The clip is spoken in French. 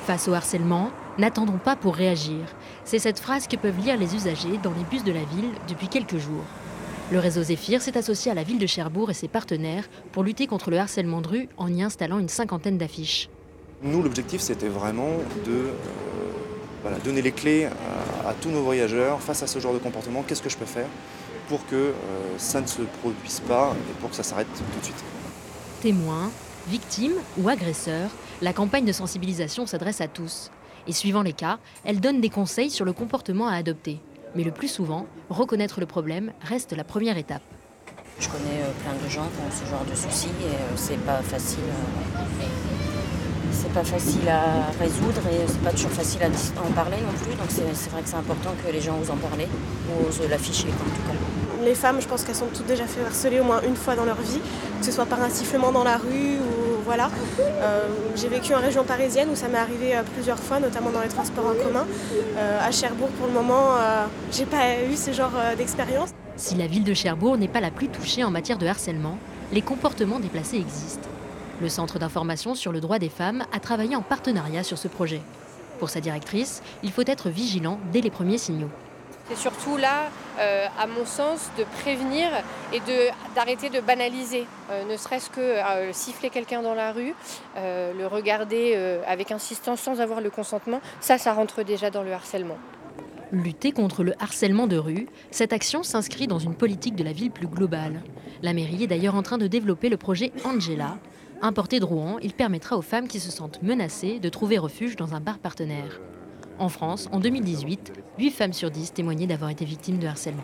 Face au harcèlement, n'attendons pas pour réagir. C'est cette phrase que peuvent lire les usagers dans les bus de la ville depuis quelques jours. Le réseau Zéphyr s'est associé à la ville de Cherbourg et ses partenaires pour lutter contre le harcèlement de rue en y installant une cinquantaine d'affiches. Nous, l'objectif, c'était vraiment de donner les clés à tous nos voyageurs face à ce genre de comportement. Qu'est-ce que je peux faire pour que ça ne se produise pas et pour que ça s'arrête tout de suite. Témoins, victimes ou agresseurs, la campagne de sensibilisation s'adresse à tous. Et suivant les cas, elle donne des conseils sur le comportement à adopter. Mais le plus souvent, reconnaître le problème reste la première étape. Je connais plein de gens qui ont ce genre de soucis et c'est pas facile. C'est pas facile à résoudre et c'est pas toujours facile à en parler non plus. Donc c'est vrai que c'est important que les gens osent en parler, ou osent l'afficher en tout cas. Les femmes, je pense qu'elles sont toutes déjà fait harceler au moins une fois dans leur vie, que ce soit par un sifflement dans la rue ou voilà. J'ai vécu en région parisienne où ça m'est arrivé plusieurs fois, notamment dans les transports en commun. À Cherbourg, pour le moment, j'ai pas eu ce genre d'expérience. Si la ville de Cherbourg n'est pas la plus touchée en matière de harcèlement, les comportements déplacés existent. Le Centre d'information sur le droit des femmes a travaillé en partenariat sur ce projet. Pour sa directrice, il faut être vigilant dès les premiers signaux. C'est surtout là, à mon sens, de prévenir et d'arrêter de banaliser. Ne serait-ce que siffler quelqu'un dans la rue, le regarder avec insistance sans avoir le consentement, ça rentre déjà dans le harcèlement. Lutter contre le harcèlement de rue, cette action s'inscrit dans une politique de la ville plus globale. La mairie est d'ailleurs en train de développer le projet Angela. Importé de Rouen, il permettra aux femmes qui se sentent menacées de trouver refuge dans un bar partenaire. En France, en 2018, 8 femmes sur 10 témoignaient d'avoir été victimes de harcèlement.